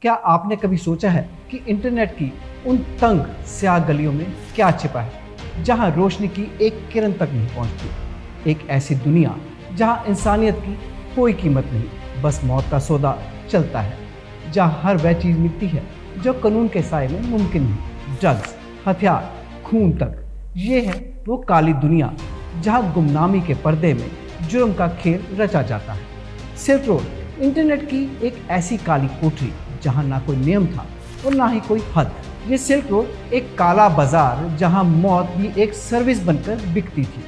क्या आपने कभी सोचा है कि इंटरनेट की उन तंग स्याह गलियों में क्या छिपा है, जहां रोशनी की एक किरण तक नहीं पहुंचती। एक ऐसी दुनिया जहां इंसानियत की कोई कीमत नहीं, बस मौत का सौदा चलता है। जहां हर वह चीज़ मिलती है जो कानून के साए में मुमकिन नहीं। ड्रग्स, हथियार, खून तक। ये है वो काली दुनिया जहां गुमनामी के पर्दे में जुर्म का खेल रचा जाता है। सिल्क रोड इंटरनेट की एक ऐसी काली कोठरी जहां ना कोई नियम था और ना ही कोई हद। ये सिल्क रोड एक काला बाजार जहां मौत भी एक सर्विस बनकर बिकती थी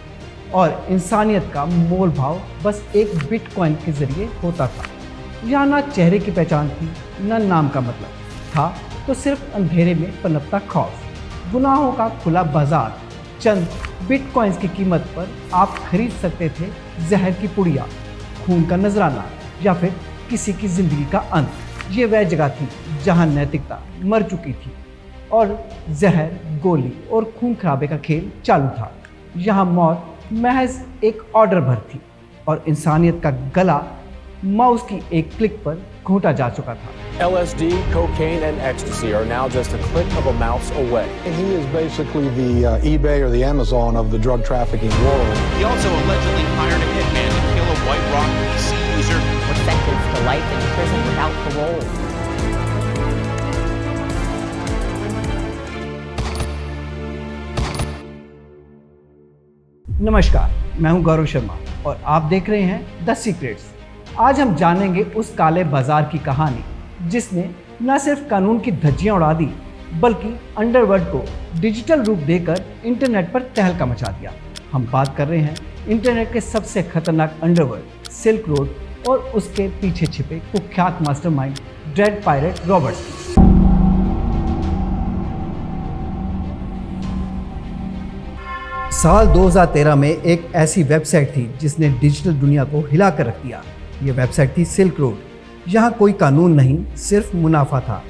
और इंसानियत का मोल भाव बस एक बिटकॉइन के जरिए होता था। यहाँ ना चेहरे की पहचान थी, ना नाम का मतलब था, तो सिर्फ अंधेरे में पनपता खौफ। गुनाहों का खुला बाजार। चंद बिटकॉइंस की कीमत पर आप खरीद सकते थे जहर की पुड़िया, खून का नजराना या फिर किसी की जिंदगी का अंत। ये वह जगह थी जहां नैतिकता मर चुकी थी और जहर, गोली और खून खराबे का खेल चालू था। यहाँ मौत महज एक ऑर्डर भर थी और इंसानियत का गला माउस की एक क्लिक पर घोंटा जा चुका था। LSD, cocaine, and ecstasy are now just a click of a mouse away. He is basically the eBay or the Amazon of the drug trafficking world. He also allegedly hired a hitman to kill a White Rock PC user. Was sentenced to life in prison without parole. नमस्कार, मैं हूं गौरव शर्मा और आप देख रहे हैं the secrets. आज हम जानेंगे उस काले बाजार की कहानी जिसने न सिर्फ कानून की धज्जियां उड़ा दी बल्कि अंडरवर्ल्ड को डिजिटल रूप देकर इंटरनेट पर तहलका मचा दिया। हम बात कर रहे हैं इंटरनेट के सबसे खतरनाक अंडरवर्ल्ड सिल्क रोड और उसके पीछे छिपे कुख्यात मास्टरमाइंड ड्रेड पायरेट रॉबर्ट्स की। साल 2013 में एक ऐसी वेबसाइट थी जिसने डिजिटल दुनिया को हिला कर रख दिया। ये वेबसाइट थी सिल्क रोड। यहाँ कोई कानून नहीं, सिर्फ मुनाफा था।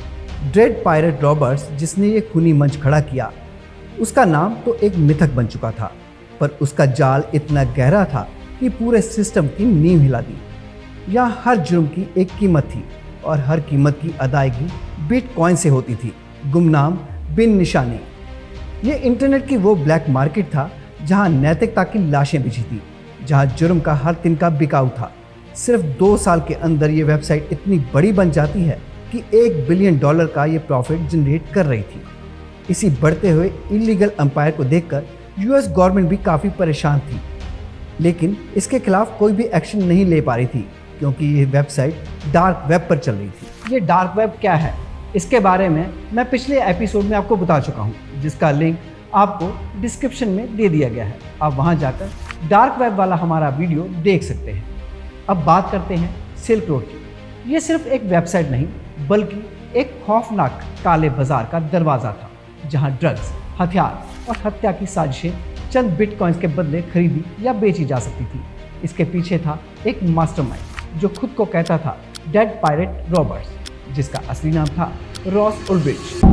ड्रेड पायरेट रॉबर्ट्स जिसने ये खूनी मंच खड़ा किया, उसका नाम तो एक मिथक बन चुका था, पर उसका जाल इतना गहरा था कि पूरे सिस्टम की नींव हिला दी। यहाँ हर जुर्म की एक कीमत थी और हर कीमत की अदायगी बिटकॉइन से होती थी, गुमनाम, बिन निशानी। ये इंटरनेट की वो ब्लैक मार्केट था जहाँ नैतिकता की लाशें बिछी थी, जहाँ जुर्म का हर तिनका बिकाऊ था। सिर्फ 2 साल के अंदर ये वेबसाइट इतनी बड़ी बन जाती है कि $1 बिलियन का ये प्रॉफिट जनरेट कर रही थी। इसी बढ़ते हुए इलीगल एम्पायर को देखकर यूएस गवर्नमेंट भी काफ़ी परेशान थी, लेकिन इसके खिलाफ कोई भी एक्शन नहीं ले पा रही थी क्योंकि ये वेबसाइट डार्क वेब पर चल रही थी। ये डार्क वेब क्या है, इसके बारे में मैं पिछले एपिसोड में आपको बता चुका हूँ, जिसका लिंक आपको डिस्क्रिप्शन में दे दिया गया है। आप वहाँ जाकर डार्क वेब वाला हमारा वीडियो देख सकते हैं। अब बात करते हैं सिल्क रोड की। ये सिर्फ एक वेबसाइट नहीं बल्कि एक खौफनाक काले बाजार का दरवाज़ा था, जहां ड्रग्स, हथियार और हत्या की साजिशें चंद बिटकॉइंस के बदले खरीदी या बेची जा सकती थी। इसके पीछे था एक मास्टरमाइंड जो खुद को कहता था डेड पायरेट रॉबर्ट्स, जिसका असली नाम था रॉस उल्ब्रिच।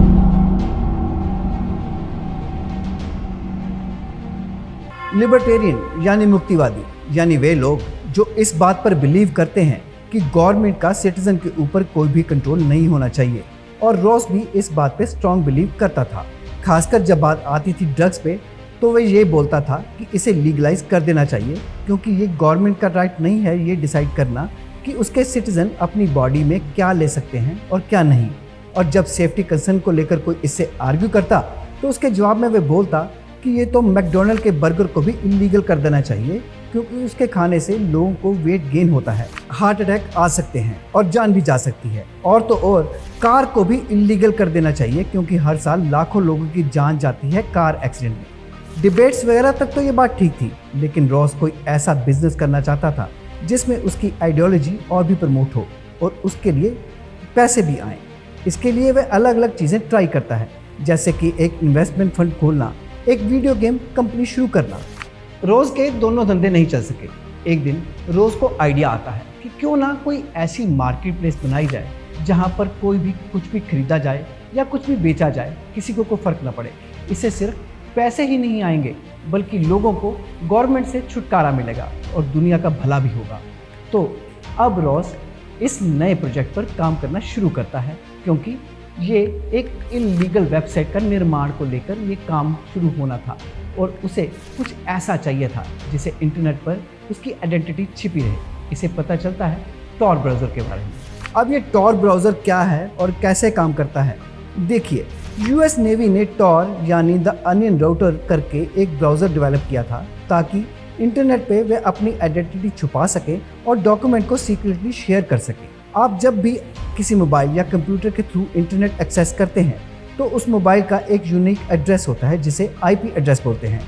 लिबर्टेरियन यानी मुक्तिवादी, यानी वे लोग जो इस बात पर बिलीव करते हैं कि गवर्नमेंट का सिटीजन के ऊपर कोई भी कंट्रोल नहीं होना चाहिए, और रॉस भी इस बात पे स्ट्रॉन्ग बिलीव करता था। खासकर जब बात आती थी ड्रग्स पे, तो वह ये बोलता था कि इसे लीगलाइज कर देना चाहिए क्योंकि ये गवर्नमेंट का राइट नहीं है ये डिसाइड करना कि उसके सिटीजन अपनी बॉडी में क्या ले सकते हैं और क्या नहीं। और जब सेफ्टी कंसर्न को लेकर कोई इससे आर्ग्यू करता तो उसके जवाब में वह बोलता कि ये तो मैकडोनल्ड के बर्गर को भी इलीगल कर देना चाहिए क्योंकि उसके खाने से लोगों को वेट गेन होता है, हार्ट अटैक आ सकते हैं और जान भी जा सकती है। और तो और कार को भी इलीगल कर देना चाहिए क्योंकि हर साल लाखों लोगों की जान जाती है कार एक्सीडेंट में। डिबेट्स वगैरह तक तो ये बात ठीक थी, लेकिन रॉस कोई ऐसा बिजनेस करना चाहता था जिसमें उसकी आइडियोलॉजी और भी प्रमोट हो और उसके लिए पैसे भी आए। इसके लिए वह अलग अलग चीज़ें ट्राई करता है, जैसे कि एक इन्वेस्टमेंट फंड खोलना, एक वीडियो गेम कंपनी शुरू करना। रोज़ के दोनों धंधे नहीं चल सके। एक दिन रोज़ को आइडिया आता है कि क्यों ना कोई ऐसी मार्केट प्लेस बनाई जाए जहां पर कोई भी कुछ भी खरीदा जाए या कुछ भी बेचा जाए, किसी को कोई फ़र्क ना पड़े। इससे सिर्फ पैसे ही नहीं आएंगे बल्कि लोगों को गवर्नमेंट से छुटकारा मिलेगा और दुनिया का भला भी होगा। तो अब रॉस इस नए प्रोजेक्ट पर काम करना शुरू करता है, क्योंकि ये एक इल्लीगल वेबसाइट का निर्माण को लेकर ये काम शुरू होना था और उसे कुछ ऐसा चाहिए था जिसे इंटरनेट पर उसकी आइडेंटिटी छिपी रहे। इसे पता चलता है टॉर ब्राउज़र के बारे में। अब ये टॉर ब्राउज़र क्या है और कैसे काम करता है, देखिए। यूएस नेवी ने टॉर यानी द अनियन राउटर करके एक ब्राउज़र डेवलप किया था ताकि इंटरनेट पे वे अपनी आइडेंटिटी छुपा सके और डॉक्यूमेंट को सीक्रेटली शेयर कर सके। आप जब भी किसी मोबाइल या कंप्यूटर के थ्रू इंटरनेट एक्सेस करते हैं तो उस मोबाइल का एक यूनिक एड्रेस होता है जिसे आईपी एड्रेस बोलते हैं।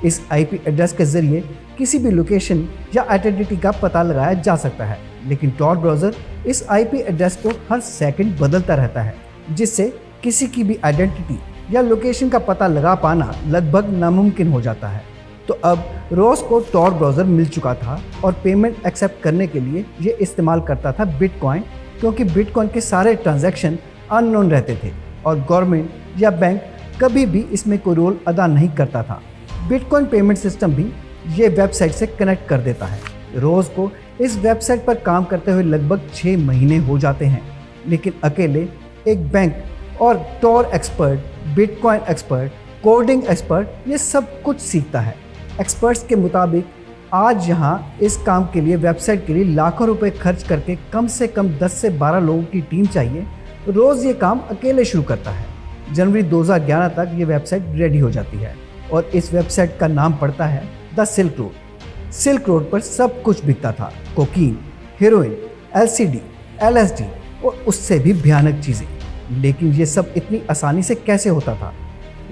इस आईपी एड्रेस के ज़रिए किसी भी लोकेशन या आइडेंटिटी का पता लगाया जा सकता है, लेकिन टॉर ब्राउज़र इस आईपी एड्रेस को हर सेकंड बदलता रहता है, जिससे किसी की भी आइडेंटिटी या लोकेशन का पता लगा पाना लगभग नामुमकिन हो जाता है। तो अब रॉस को टॉर ब्राउज़र मिल चुका था और पेमेंट एक्सेप्ट करने के लिए ये इस्तेमाल करता था बिटकॉइन, क्योंकि बिटकॉइन के सारे ट्रांजैक्शन अननोन रहते थे और गवर्नमेंट या बैंक कभी भी इसमें कोई रोल अदा नहीं करता था। बिटकॉइन पेमेंट सिस्टम भी ये वेबसाइट से कनेक्ट कर देता है। रोज़ को इस वेबसाइट पर काम करते हुए लगभग 6 महीने हो जाते हैं, लेकिन अकेले एक बैंक और Tor expert, bitcoin expert, coding expert ये सब कुछ सीखता है। एक्सपर्ट्स के मुताबिक आज यहाँ इस काम के लिए वेबसाइट के लिए लाखों रुपए खर्च करके कम से कम 10 से 12 लोगों की टीम चाहिए। रोज़ ये काम अकेले शुरू करता है। जनवरी 2011 तक ये वेबसाइट रेडी हो जाती है और इस वेबसाइट का नाम पड़ता है the silk road. Silk road पर सब कुछ बिकता था, कोकीन, हेरोइन, एलसीडी, एलएसडी और उससे भी भयानक चीज़ें। लेकिन ये सब इतनी आसानी से कैसे होता था?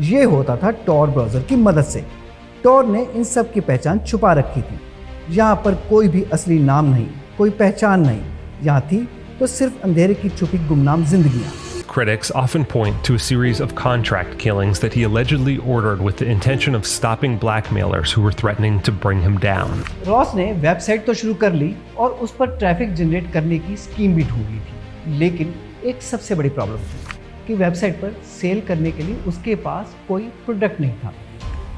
ये होता था टॉर ब्राउज़र की मदद से। टॉर ने इन सब की पहचान छुपा रखी थी। यहाँ पर कोई भी असली नाम नहीं, कोई पहचान नहीं। यहाँ थी तो सिर्फ अंधेरे की छुपी गुमनाम जिंदगियाँ। Critics often point to a series of contract killings that he allegedly ordered with the intention of stopping blackmailers who were threatening to bring him down. Ross ने वेबसाइट तो शुरू कर ली और उस पर ट्रैफिक जनरेट करने की स्कीम भी ढूंढ ली थी, लेकिन एक सबसे बड़ी प्रॉब्लम थी कि वेबसाइट पर सेल करने के लिए उसके पास कोई प्रोडक्ट नहीं था।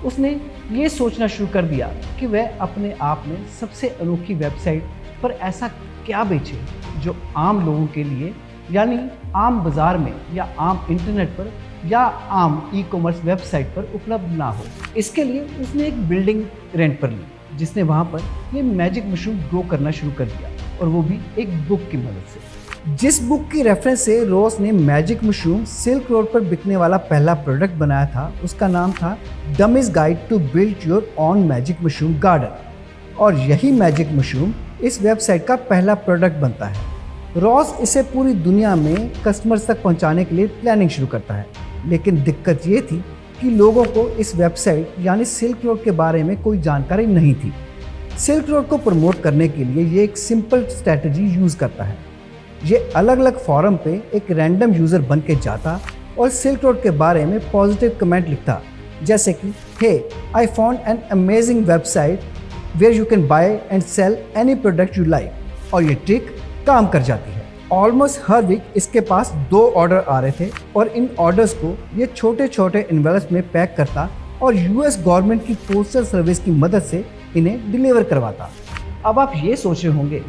उसने ये सोचना शुरू कर दिया कि वह अपने आप में सबसे अनोखी वेबसाइट पर ऐसा क्या बेचे जो आम लोगों के लिए, यानी आम बाज़ार में या आम इंटरनेट पर या आम ई-कॉमर्स वेबसाइट पर उपलब्ध ना हो। इसके लिए उसने एक बिल्डिंग रेंट पर ली, जिसने वहाँ पर ये मैजिक मशरूम ग्रो करना शुरू कर दिया, और वो भी एक बुक की मदद से। जिस बुक की रेफरेंस से रॉस ने मैजिक मशरूम सिल्क रोड पर बिकने वाला पहला प्रोडक्ट बनाया था, उसका नाम था dummies guide to build your own magic mushroom garden. और यही मैजिक मशरूम इस वेबसाइट का पहला प्रोडक्ट बनता है। रॉस इसे पूरी दुनिया में कस्टमर्स तक पहुंचाने के लिए प्लानिंग शुरू करता है, लेकिन दिक्कत ये थी कि लोगों को इस वेबसाइट यानी सिल्क रोड के बारे में कोई जानकारी नहीं थी। सिल्क रोड को प्रमोट करने के लिए ये एक सिंपल स्ट्रैटेजी यूज़ करता है। ये अलग अलग फॉरम पे एक रैंडम यूज़र बन के जाता और सिल्क रोड के बारे में पॉजिटिव कमेंट लिखता, जैसे कि hey I found an amazing website where you can buy and sell any product you like, और ये ट्रिक काम कर जाती है। ऑलमोस्ट हर वीक इसके पास 2 ऑर्डर आ रहे थे और इन ऑर्डर्स को ये छोटे छोटे एनवेलप्स में पैक करता और यूएस गवर्नमेंट की पोस्टल सर्विस की मदद से इन्हें डिलीवर करवाता। अब आप ये सोच रहे होंगे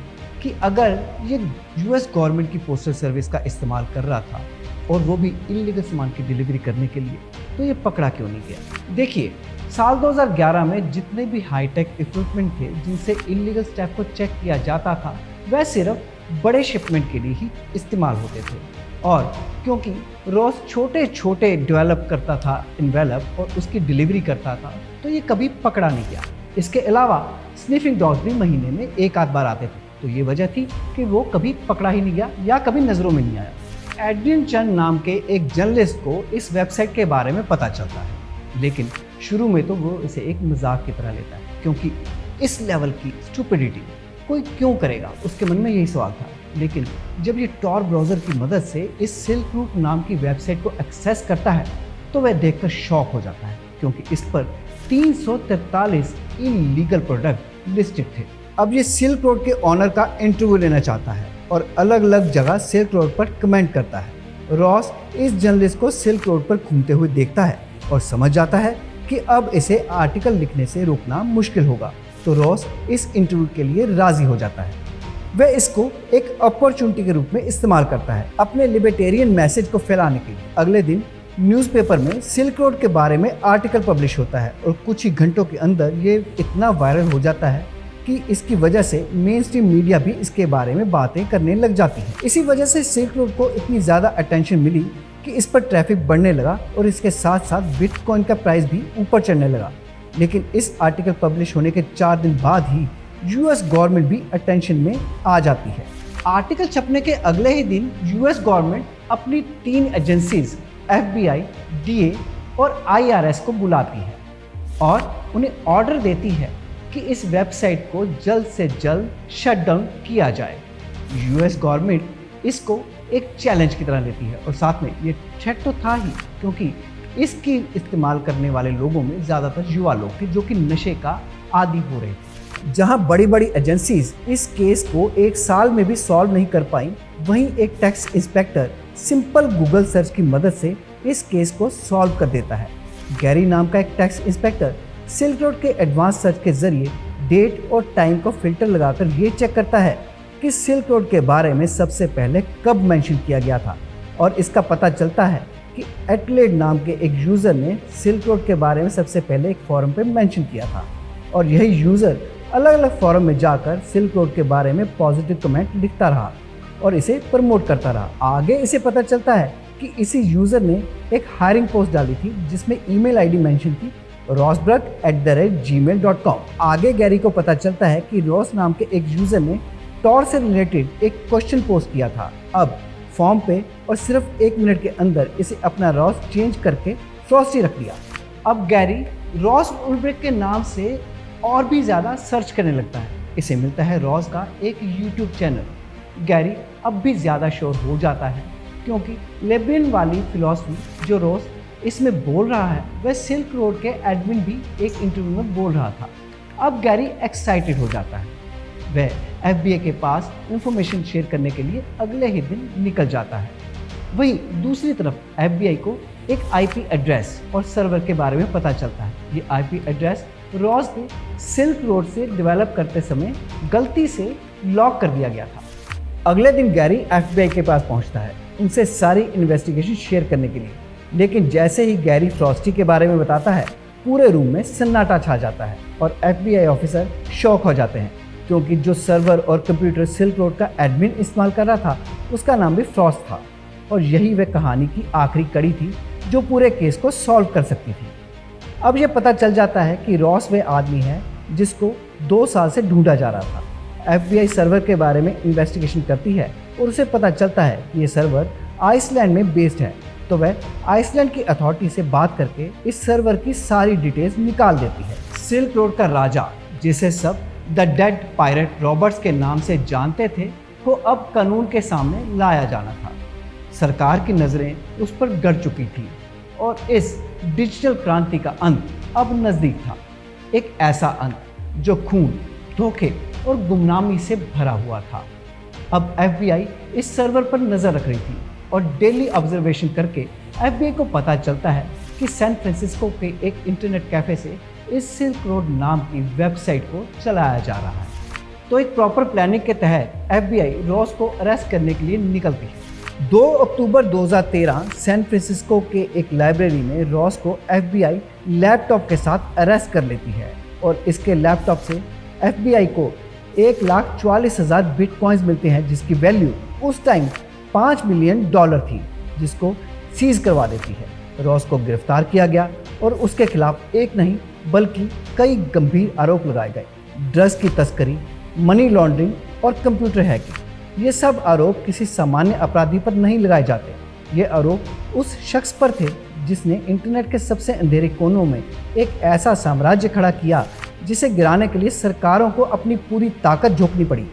कि अगर ये यूएस गवर्नमेंट की पोस्टल सर्विस का इस्तेमाल कर रहा था और वो भी इल्लीगल सामान की डिलीवरी करने के लिए, तो ये पकड़ा क्यों नहीं गया? देखिए, साल 2011 में जितने भी हाईटेक इक्विपमेंट थे जिनसे इल्लीगल स्टैफ को चेक किया जाता था, वह सिर्फ बड़े शिपमेंट के लिए ही इस्तेमाल होते थे। और क्योंकि रॉस छोटे छोटे डेवलप करता था एनवेलप और उसकी डिलीवरी करता था, तो ये कभी पकड़ा नहीं गया। इसके अलावा स्निफिंग डॉग्स भी महीने में 1 आध बार आते थे, तो ये वजह थी कि वो कभी पकड़ा ही नहीं गया या कभी नज़रों में नहीं आया। एड्रियन चन नाम के एक जर्नलिस्ट को इस वेबसाइट के बारे में पता चलता है, लेकिन शुरू में तो वो इसे एक मजाक की तरह लेता है, क्योंकि इस लेवल की स्टुपिडिटी कोई क्यों करेगा, उसके मन में यही सवाल था। लेकिन जब ये टॉर ब्राउज़र की मदद से इस सिल्क रूट नाम की वेबसाइट को एक्सेस करता है, तो वह देखकर शॉक हो जाता है, क्योंकि इस पर 343 इलीगल प्रोडक्ट लिस्टेड थे। अब ये सिल्क रोड के ऑनर का इंटरव्यू लेना चाहता है और अलग अलग जगह सिल्क रोड पर कमेंट करता है। रॉस इस जर्नलिस्ट को सिल्क रोड पर घूमते हुए देखता है और समझ जाता है कि अब इसे आर्टिकल लिखने से रोकना मुश्किल होगा, तो रॉस इस इंटरव्यू के लिए राजी हो जाता है। वह इसको एक अपॉर्चुनिटी के रूप में इस्तेमाल करता है अपने लिबर्टेरियन मैसेज को फैलाने के लिए। अगले दिन न्यूज़पेपर में सिल्क रोड के बारे में आर्टिकल पब्लिश होता है और कुछ ही घंटों के अंदर ये इतना वायरल हो जाता है कि इसकी वजह से मेन स्ट्रीम मीडिया भी इसके बारे में बातें करने लग जाती है। इसी वजह से सिल्क रोड को इतनी ज़्यादा अटेंशन मिली कि इस पर ट्रैफिक बढ़ने लगा और इसके साथ साथ बिटकॉइन का प्राइस भी ऊपर चढ़ने लगा। लेकिन इस आर्टिकल पब्लिश होने के 4 दिन बाद ही यूएस गवर्नमेंट भी अटेंशन में आ जाती है। आर्टिकल छपने के अगले ही दिन यूएस गवर्नमेंट अपनी 3 एजेंसीज FBI, DA और IRS को बुलाती है और उन्हें ऑर्डर देती है कि इस वेबसाइट को जल्द से जल्द शट डाउन किया जाए। यूएस गवर्नमेंट इसको एक चैलेंज की तरह लेती है और साथ में ये थ्रेट तो था ही, क्योंकि इसकी इस्तेमाल करने वाले लोगों में ज़्यादातर युवा लोग थे जो कि नशे का आदी हो रहे थे। जहां बड़ी बड़ी एजेंसीज इस केस को 1 साल में भी सॉल्व नहीं कर पाई, वहीं एक tax inspector simple Google search की मदद से इस केस को सॉल्व कर देता है। गैरी नाम का एक टैक्स इंस्पेक्टर सिल्क रोड के एडवांस सर्च के जरिए डेट और टाइम को फिल्टर लगाकर ये चेक करता है कि सिल्क रोड के बारे में सबसे पहले कब मेंशन किया गया था, और इसका पता चलता है कि एटलेड नाम के एक यूज़र ने सिल्क रोड के बारे में सबसे पहले एक फॉरम पे मेंशन किया था और यही यूज़र अलग अलग फॉरम में जाकर सिल्क रोड के बारे में पॉजिटिव कमेंट लिखता रहा और इसे प्रमोट करता रहा। आगे इसे पता चलता है कि इसी यूज़र ने एक हायरिंग पोस्ट डाली थी जिसमें ईमेल आईडी मेंशन थी rosberg@gmail.com। आगे गैरी को पता चलता है कि रॉस नाम के एक यूज़र ने टॉर से रिलेटेड एक क्वेश्चन पोस्ट किया था। अब फॉर्म पे और सिर्फ 1 मिनट के अंदर इसे अपना रॉस चेंज करके फ्रॉस्टी रख दिया। अब गैरी रॉस उल्ब्रिक के नाम से और भी ज़्यादा सर्च करने लगता है। इसे मिलता है रॉस का एक यूट्यूब चैनल। गैरी अब भी ज़्यादा श्योर हो जाता है क्योंकि लेबियन वाली फिलॉसफी जो रॉस इसमें बोल रहा है वह सिल्क रोड के एडमिन भी एक इंटरव्यू में बोल रहा था। अब गैरी एक्साइटेड हो जाता है। वह FBI के पास इंफॉर्मेशन शेयर करने के लिए अगले ही दिन निकल जाता है। वहीं दूसरी तरफ FBI को एक IP एड्रेस और सर्वर के बारे में पता चलता है। ये IP एड्रेस रॉस ने सिल्क रोड से डेवलप करते समय गलती से लॉक कर दिया गया था। अगले दिन गैरी FBI के पास पहुंचता है उनसे सारी इन्वेस्टिगेशन शेयर करने के लिए, लेकिन जैसे ही गैरी फ्रॉस्टी के बारे में बताता है पूरे रूम में सन्नाटा छा जाता है और FBI ऑफिसर शॉक हो जाते हैं क्योंकि जो सर्वर और कंप्यूटर सिल्क रोड का एडमिन इस्तेमाल कर रहा था उसका नाम भी फ्रॉस्ट था और यही वह कहानी की आखिरी कड़ी थी जो पूरे केस को सॉल्व कर सकती थी। अब यह पता चल जाता है कि रॉस वह आदमी है जिसको 2 साल से ढूंढा जा रहा था। FBI सर्वर के बारे में इन्वेस्टिगेशन करती है और उसे पता चलता है कि ये सर्वर आइसलैंड में बेस्ड है, तो वह आइसलैंड की अथॉरिटी से बात करके इस सर्वर की सारी डिटेल्स निकाल देती है। सिल्क रोड का राजा, जिसे सब द डेड पायरेट रॉबर्ट्स के नाम से जानते थे, को अब कानून के सामने लाया जाना था। सरकार की नज़रें उस पर गड़ चुकी थी और इस डिजिटल क्रांति का अंत अब नज़दीक था। एक ऐसा अंत जो खून, धोखे और गुमनामी से भरा हुआ था। अब FBI इस सर्वर पर नज़र रख रही थी और डेली ऑब्जर्वेशन करके FBI को पता चलता है कि सैन फ्रांसिस्को के एक इंटरनेट कैफ़े से इस सिल्क रोड नाम की वेबसाइट को चलाया जा रहा है। तो एक प्रॉपर प्लानिंग के तहत FBI रॉस को अरेस्ट करने के लिए निकलती है। 2 अक्टूबर 2013 सैन फ्रांसिस्को के एक लाइब्रेरी में रॉस को FBI लैपटॉप के साथ अरेस्ट कर लेती है और इसके लैपटॉप से FBI को $1,44,000 बिटकॉइंस मिलते हैं जिसकी वैल्यू उस टाइम $5 मिलियन थी, जिसको सीज करवा देती है। रॉस को गिरफ्तार किया गया और उसके खिलाफ एक नहीं बल्कि कई गंभीर आरोप लगाए गए। ड्रग्स की तस्करी, मनी लॉन्ड्रिंग और कंप्यूटर हैकिंग। ये सब आरोप किसी सामान्य अपराधी पर नहीं लगाए जाते। ये आरोप उस शख्स पर थे जिसने इंटरनेट के सबसे अंधेरे कोनों में एक ऐसा साम्राज्य खड़ा किया जिसे गिराने के लिए सरकारों को अपनी पूरी ताकत झोंकनी पड़ी।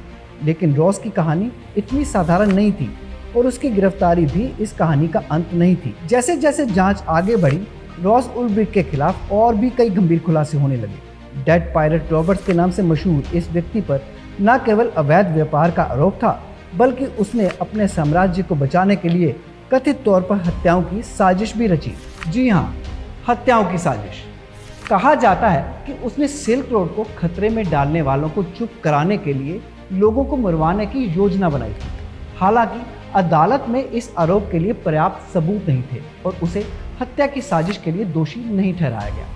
लेकिन रॉस की कहानी इतनी साधारण नहीं थी और उसकी गिरफ्तारी भी इस कहानी का अंत नहीं थी। जैसे जैसे जांच आगे बढ़ी, रॉस उल्ब्रिक के खिलाफ और भी कई गंभीर खुलासे होने लगे। डेड पायरेट रॉबर्ट्स के नाम से मशहूर इस व्यक्ति पर न केवल अवैध व्यापार का आरोप था, बल्कि उसने अपने साम्राज्य को बचाने के लिए कथित तौर पर हत्याओं की साजिश भी रची। जी हाँ, हत्याओं की साजिश। कहा जाता है कि उसने सिल्क रोड को खतरे में डालने वालों को चुप कराने के लिए लोगों को मरवाने की योजना बनाई थी। हालांकि अदालत में इस आरोप के लिए पर्याप्त सबूत नहीं थे और उसे हत्या की साजिश के लिए दोषी नहीं ठहराया गया।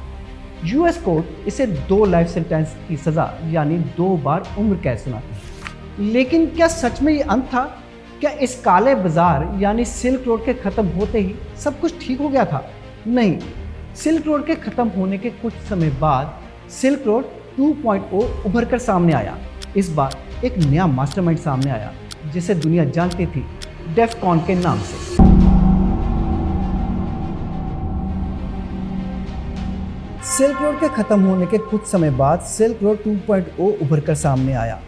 यूएस कोर्ट इसे 2 लाइफ सेंटेंस की सजा यानी 2 बार उम्र कैद सुनाती। लेकिन क्या सच में ये अंत था? क्या इस काले बाजार यानी सिल्क रोड के खत्म होते ही सब कुछ ठीक हो गया था? नहीं, सिल्क रोड के खत्म होने के कुछ समय बाद सिल्क रोड 2.0 उभर कर सामने आया। इस बार एक नया मास्टरमाइंड सामने आया जिसे दुनिया जानती थी डेफकॉन के नाम से। सिल्क रोड के खत्म होने के कुछ समय बाद सिल्क रोड 2.0 उभर कर सामने आया।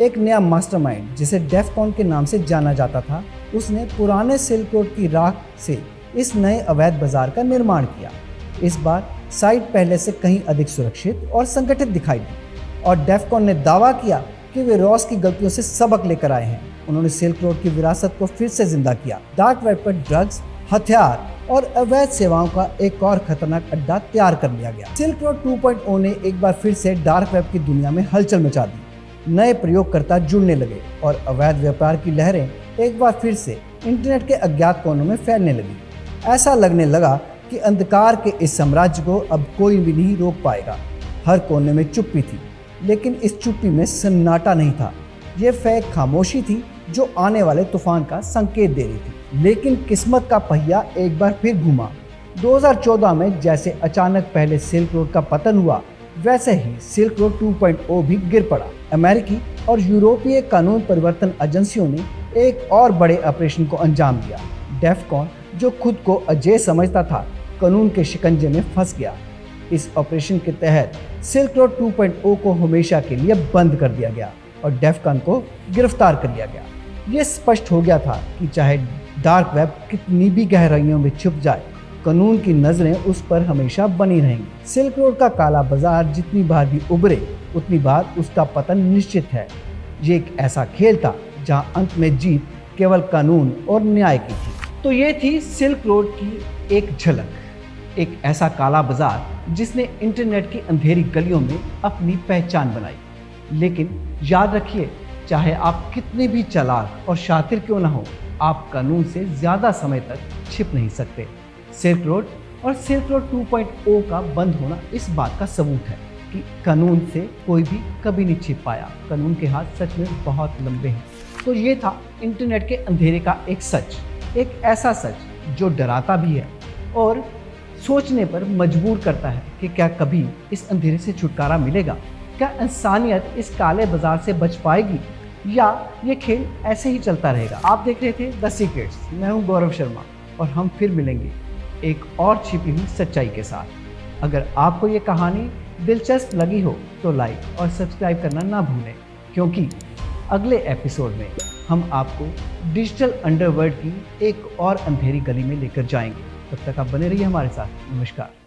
एक नया मास्टरमाइंड जिसे डेफकॉन के नाम से जाना जाता था, उसने पुराने सिल्क रोड की राख से इस नए अवैध बाजार का निर्माण किया। इस बार साइट पहले से कहीं अधिक सुरक्षित और संगठित दिखाई दी और डेफकॉन ने दावा किया कि वे रॉस की गलतियों से सबक लेकर आए हैं। उन्होंने सिल्क रोड की विरासत को फिर से जिंदा किया। डार्क वेब पर ड्रग्स, हथियार और अवैध सेवाओं का एक और खतरनाक अड्डा तैयार कर लिया गया। सिल्क रोड 2.0 ने एक बार फिर से डार्क वेब की दुनिया में हलचल मचा दी। नए प्रयोगकर्ता जुड़ने लगे और अवैध व्यापार की लहरें एक बार फिर से इंटरनेट के अज्ञात कोनों में फैलने लगी। ऐसा लगने लगा कि अंधकार के इस साम्राज्य को अब कोई भी नहीं रोक पाएगा। हर कोने में चुप्पी थी, लेकिन इस चुप्पी में सन्नाटा नहीं था। ये फेक खामोशी थी जो आने वाले तूफान का संकेत दे रही थी। लेकिन किस्मत का पहिया एक बार फिर घूमा। 2014 में जैसे अचानक पहले सिल्क रोड का पतन हुआ, वैसे ही सिल्क रोड 2.0 भी गिर पड़ा। अमेरिकी और यूरोपीय कानून परिवर्तन एजेंसियों ने एक और बड़े ऑपरेशन को अंजाम दिया। डेफकॉन, जो खुद को अजय समझता था, कानून के शिकंजे में फंस गया। इस ऑपरेशन के तहत सिल्क रोड 2.0 को हमेशा के लिए बंद कर दिया गया और डेफकॉन को गिरफ्तार कर लिया गया। ये स्पष्ट हो गया था कि चाहे डार्क वेब कितनी भी गहराइयों में छुप जाए, कानून की नजरें उस पर हमेशा बनी रहेंगी। सिल्क रोड का काला बाजार जितनी बार भी उभरे, उतनी बार उसका पतन निश्चित है। ये एक ऐसा खेल था जहां अंत में जीत केवल कानून और न्याय की थी। तो ये थी सिल्क रोड की एक झलक, एक ऐसा काला बाजार जिसने इंटरनेट की अंधेरी गलियों में अपनी पहचान बनाई। लेकिन याद रखिए, चाहे आप कितने भी चालाक और शातिर क्यों ना हो, आप कानून से ज़्यादा समय तक छिप नहीं सकते। सिल्क रोड और सिल्क रोड 2.0 का बंद होना इस बात का सबूत है कि कानून से कोई भी कभी नहीं छिप पाया। कानून के हाथ सच में बहुत लंबे हैं। तो ये था इंटरनेट के अंधेरे का एक सच, एक ऐसा सच जो डराता भी है और सोचने पर मजबूर करता है कि क्या कभी इस अंधेरे से छुटकारा मिलेगा? क्या इंसानियत इस काले बाजार से बच पाएगी या ये खेल ऐसे ही चलता रहेगा? आप देख रहे थे द सीक्रेट्स। मैं हूं गौरव शर्मा और हम फिर मिलेंगे एक और छिपी हुई सच्चाई के साथ। अगर आपको ये कहानी दिलचस्प लगी हो तो लाइक और सब्सक्राइब करना ना भूलें, क्योंकि अगले एपिसोड में हम आपको डिजिटल अंडरवर्ल्ड की एक और अंधेरी गली में लेकर जाएंगे। तब तक आप बने रहिए हमारे साथ। नमस्कार।